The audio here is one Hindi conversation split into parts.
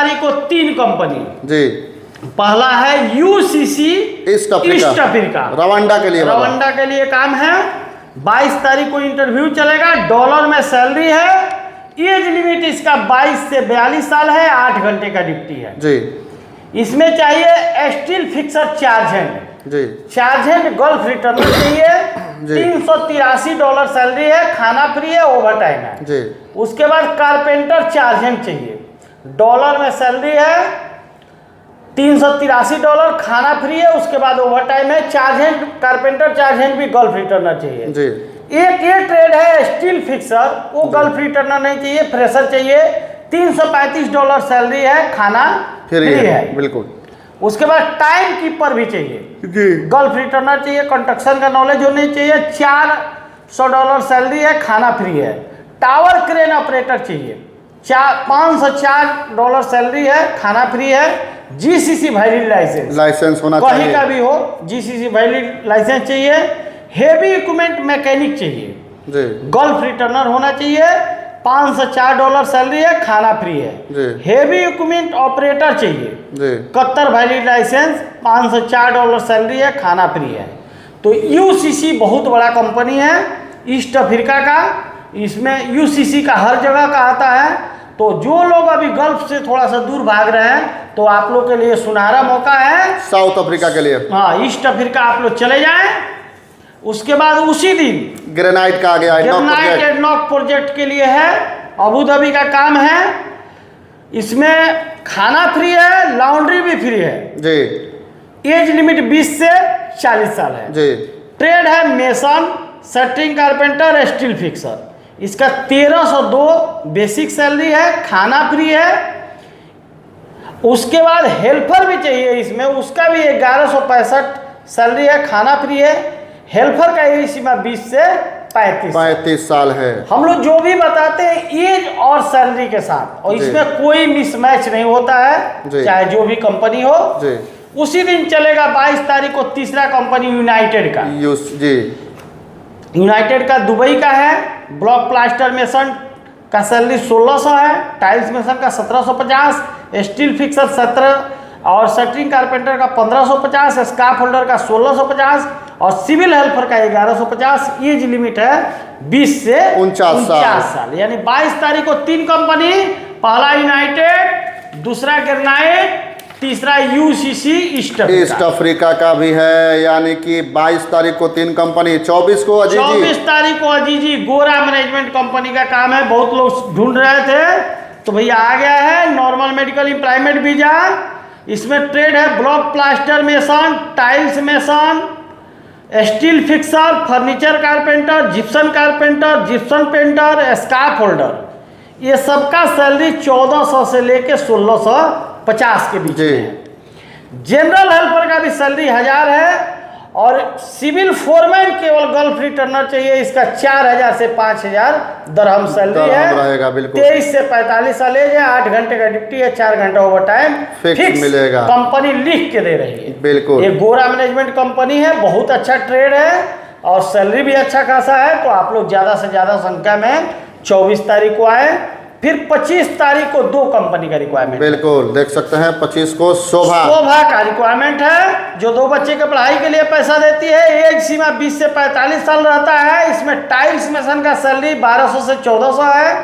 तारीख को 3 कंपनी जी। पहला है यूसीसी ईस्ट अफ्रीका, रवांडा के लिए काम है। 22 तारीख को इंटरव्यू चलेगा, डॉलर में सैलरी है। एज लिमिट इसका 22 से 42 साल है, 8 घंटे का ड्यूटी है जी। इसमें चाहिए स्टील फिक्सर चार्ज हैंड जी, चार्ज हैंड गल्फ रिटर्नर चाहिए। $383 सैलरी है, खाना फ्री है, ओवर टाइम है जी। उसके बाद कारपेंटर चार्ज हैंड चाहिए, डॉलर में सैलरी है, $383, खाना फ्री है, उसके बाद ओवर टाइम है। Charge hand carpenter charge hand भी गल्फ रिटर्नर चाहिए जी। एक ये ट्रेड है स्टील फिक्सर, वो गल्फ रिटर्नर नहीं चाहिए, फ्रेशर चाहिए। $335 सैलरी है, खाना फ्री है बिल्कुल। उसके बाद टाइम कीपर भी चाहिए जी। गल्फ रिटर्नर चाहिए, कंस्ट्रक्शन का नॉलेज होनी चाहिए। $400 सैलरी है, खाना फ्री है। टावर क्रेन ऑपरेटर चाहिए, $504 सैलरी है, खाना फ्री है। जीसीसी वैलिड लाइसेंस होना चाहिए, कहीं का भी हो जीसीसी वैलिड लाइसेंस चाहिए। हेवी इक्विपमेंट मैकेनिक चाहिए जी। गल्फ रिटर्नर होना चाहिए, $504 सैलरी है, खाना फ्री है जी। हेवी इक्विपमेंट ऑपरेटर चाहिए जी। कतर वैलिड लाइसेंस, $504 सैलरी है, खाना फ्री है। तो यूसीसी बहुत बड़ा कंपनी है ईस्ट अफ्रीका का, इसमें यूसीसी का हर जगह का आता है। तो जो लोग अभी गल्फ से थोड़ा सा दूर भाग रहे हैं तो आप लोग के लिए सुनहरा मौका है, साउथ अफ्रीका के लिए। हाँ, ईस्ट अफ्रीका आप लोग चले जाएं। उसके बाद उसी दिन ग्रेनाइट का आ गया, ग्रेनाइट एडनॉक प्रोजेक्ट के लिए है, अबू धाबी का काम है। इसमें खाना फ्री है, लॉन्ड्री भी फ्री है जी। एज लिमिट 20 से 40 साल है जी। ट्रेड है mason, shuttering carpenter, steel fixer. इसका 1302 बेसिक सैलरी है, खाना फ्री है। उसके बाद हेल्पर भी चाहिए इसमें, उसका भी 1165 सैलरी है, खाना फ्री है। हेल्पर का एज सीमा 20 से 35 साल है। हम लोग जो भी बताते हैं एज और सैलरी के साथ, और इसमें कोई मिसमैच नहीं होता है, चाहे जो भी कंपनी हो जी। उसी दिन चलेगा 22 तारीख को तीसरा कंपनी यूनाइटेड का जी। यूनाइटेड का दुबई का है, ब्लॉक प्लास्टर मेसन का सैलरी 1600 है, टाइल्स मेसन का 1750, स्टील फिक्सर 17 और शटरिंग कारपेंटर का 1550, स्काफ होल्डर का 1650 और सिविल हेल्पर का 1150। एज लिमिट है 20 से 49 साल। यानी 22 तारीख को 3 कंपनी, पहला यूनाइटेड, दूसरा ग्रेनाइट, तीसरा यूसीसी ईस्ट अफ्रीका का भी है। यानी कि 22 तारीख को 3 कंपनी, 24 को अजीजी, 24 तारीख को अजीजी गोरा मैनेजमेंट कंपनी का काम है। बहुत लोग ढूंढ रहे थे तो भैया आ गया है, नॉर्मल मेडिकल एम्प्लॉयमेंट वीजा। इसमें ट्रेड है block plaster mason, tiles mason, steel fixer, furniture carpenter, Gipson carpenter, Gipson painter, scarf holder. ये सबका सैलरी 1400 से लेके 1650 के बीच में है। जनरल हेल्पर का भी सैलरी 1000 है और सिविल फोरमैन केवल गल्फ रिटर्नर चाहिए, इसका 4000 से 5000 दरहम सैलरी है। 23 से 45 साल एज है, 8 घंटे का ड्यूटी है, 4 घंटा ओवर टाइम फिक्स मिलेगा। कंपनी लिख के दे रही है बिल्कुल। ये गोरा मैनेजमेंट कंपनी है, बहुत अच्छा ट्रेड है और सैलरी भी अच्छा खासा है। तो आप लोग ज़्यादा से ज़्यादा संख्या में 24 तारीख को आए। फिर 25 तारीख को 2 कंपनी का रिक्वायरमेंट, बिल्कुल देख सकते हैं। 25 को शोभा का रिक्वायरमेंट है, जो 2 बच्चे के पढ़ाई के लिए पैसा देती है। एज सीमा 20 से 45 साल रहता है। इसमें टाइल्स मेसन का सैलरी 1200 से 1400 है,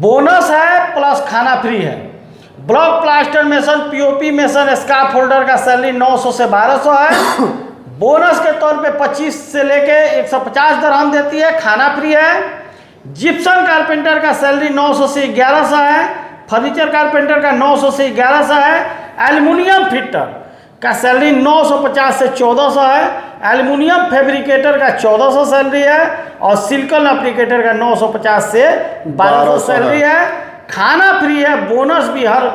बोनस है प्लस खाना फ्री है। Block plaster mason, POP mason, scarf holder का सैलरी 900 से 1200 है। बोनस के तौर पे 25 से लेके 150 दरहम देती है, खाना फ्री है। जिप्सन कारपेंटर का सैलरी 900 से 1100 है, फर्नीचर कारपेंटर का 900 से 1100 है। एल्युमिनियम फिटर का सैलरी 950 से 1400 है। एल्युमिनियम फैब्रिकेटर का 1400 सैलरी है और सिलिकॉन एप्लीकेटर का 950 से 1200 सैलरी है। खाना फ्री है, बोनस भी हर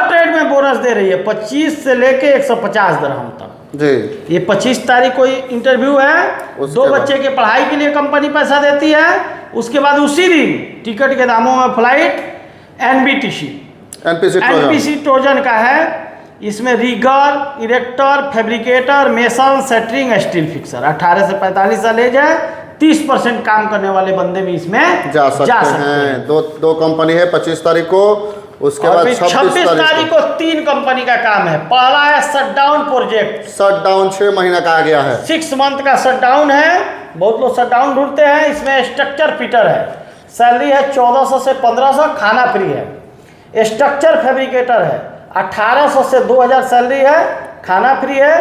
ट्रेड में बोनस दे रही है, 25 से लेके 150 दरहम तक जी। ये 25 तारीख को इंटरव्यू है। 2 बच्चे के पढ़ाई के लिए कंपनी पैसा देती है। उसके बाद उसी दिन टिकट के दामों में फ्लाइट एनपीसी ट्रोजन का है। इसमें रीगर, इरेक्टर, फैब्रिकेटर, मेसन, सेटरिंग, स्टील फिक्सर। 18 से 45 साल एज है। 30% काम करने वाले बंदे भी इसमें जा सकते हैं। दो कंपनी है 25 तारीख को। उसके और बाद फिर 26 तारीख को 3 कंपनी का काम है। पहला है शटडाउन प्रोजेक्ट, शटडाउन 6 महीना का आ गया है। 6 मंथ का शटडाउन है। बहुत लोग शटडाउन ढूंढते हैं। इसमें स्ट्रक्चर फिटर है, सैलरी है 1400 से 1500, खाना फ्री है। स्ट्रक्चर फैब्रिकेटर है, 1800 से 2000 सैलरी है, खाना फ्री है।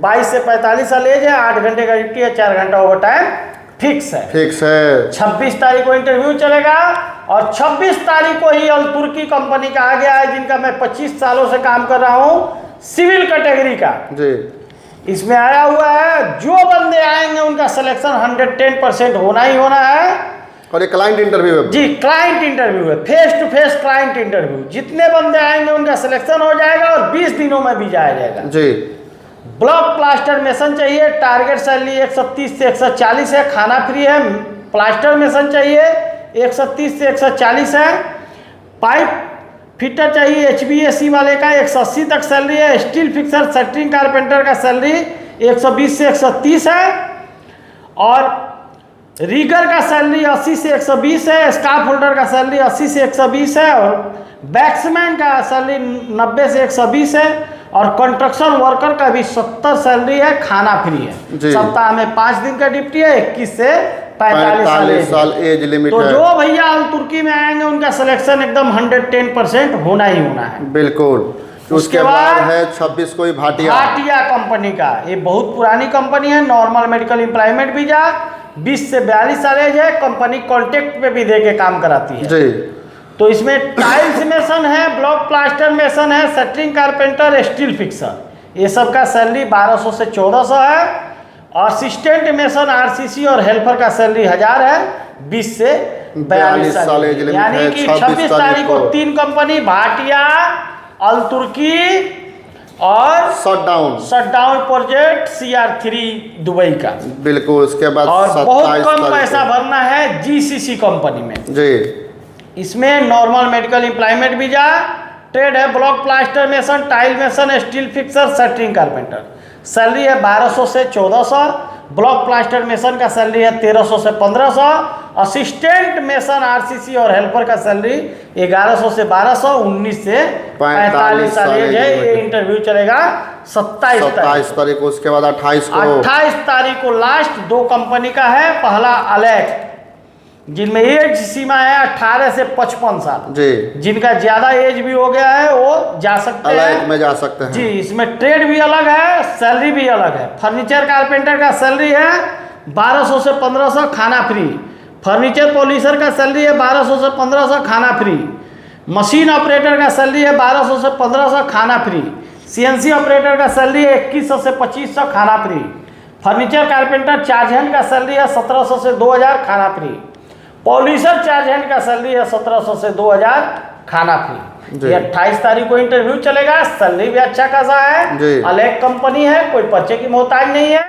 22 से 45 साल एज है, 8 घंटे का ड्यूटी है, 4 घंटा ओवर टाइम फिक्स है। 26 तारीख को इंटरव्यू चलेगा और 26 तारीख को ही अल तुर्की कंपनी का आ गया है, जिनका मैं 25 सालों से काम कर रहा हूँ, सिविल कैटेगरी का जी। इसमें आया हुआ है। जो बंदे आएंगे उनका सिलेक्शन 110% होना ही होना है। और ये क्लाइंट इंटरव्यू है जी, क्लाइंट इंटरव्यू है, face to face client interview. जितने बंदे आएंगे उनका सिलेक्शन हो जाएगा और 20 दिनों में भी जाया जाएगा जी। ब्लॉक प्लास्टर मेसन चाहिए, टारगेट सैलरी 130 से 140 है, खाना फ्री है। प्लास्टर मेसन चाहिए, 130 से 140 है। पाइप फिटर चाहिए, HVAC वाले का 180 तक सैलरी है। स्टील फिक्सर शटरिंग कारपेंटर का सैलरी 120 से 130 है। और रीगर का सैलरी 80 से 120 है। स्टाफ होल्डर का सैलरी 80 से 120 है। और बैट्समैन का सैलरी 90 से 120 है। और कंस्ट्रक्शन वर्कर का भी 70 सैलरी है, खाना फ्री है। सप्ताह में 5 दिन का ड्यूटी है, 21 से 45 साल एज लिमिट तो है। जो भैया अल तुर्की में आएंगे उनका सिलेक्शन एकदम 110% होना ही होना है। बिल्कुल। उसके बाद है 26 को भाटिया कंपनी का। ये बहुत पुरानी कंपनी है। नॉर्मल मेडिकल एम्प्लॉयमेंट वीजा, 20 से 42 साल एज है। कंपनी कॉन्ट्रैक्ट पे भी दे के काम कराती है जी। तो इसमें टाइल्स मेसन है, ब्लॉक प्लास्टर मेसन है, शटरिंग कारपेंटर, स्टील फिक्सर, ये सब का सैलरी 1200 से 1400 है। और असिस्टेंट मेसन, RCC और हेल्पर का सैलरी 1000 है, 20 से 42 साल एज। यानी कि 26 तारीख को 3 कंपनी, भाटिया, अल तुर्की और शटडाउन प्रोजेक्ट CR3 दुबई का। बिल्कुल। उसके बाद और बहुत कम पैसा भरना है GCC कंपनी में जी। इसमें normal medical employment visa, trade है block plaster mason, tile mason, steel fixer, shuttering carpenter. Salary है 1200 से 1400। ब्लॉक प्लास्टर मेसन का सैलरी है 1300 से 1500। असिस्टेंट मेसन, RCC और हेल्पर का सैलरी 1100 से 1200, 19 से 45 साल एज है। ये इंटरव्यू चलेगा 27 तारीख को। उसके बाद 28 तारीख को लास्ट 2 कंपनी का है। पहला अलेक, जिनमें एज सीमा है 18 से 55 साल जी। जिनका ज्यादा एज भी हो गया है वो जा सकते हैं, में जा सकते हैं जी। इसमें ट्रेड भी अलग है, सैलरी भी अलग है। फर्नीचर कारपेंटर का सैलरी है 1200 से 1500, खाना फ्री। फर्नीचर पॉलिशर का सैलरी है 1200 से 1500, खाना फ्री। मशीन ऑपरेटर का सैलरी है 1200 से 1500, खाना फ्री। CNC ऑपरेटर का सैलरी है 2100 से 2500, खाना free. Furniture carpenter charge hand का सैलरी है 1700 से 2000, खाना फ्री। पॉलिशर चार्ज हैंड का सैलरी है 1700 से 2000, खाना फ्री। ये 28 तारीख को इंटरव्यू चलेगा। सैलरी भी अच्छा खासा है। अलेक कंपनी है, कोई पर्चे की मोहताज नहीं है।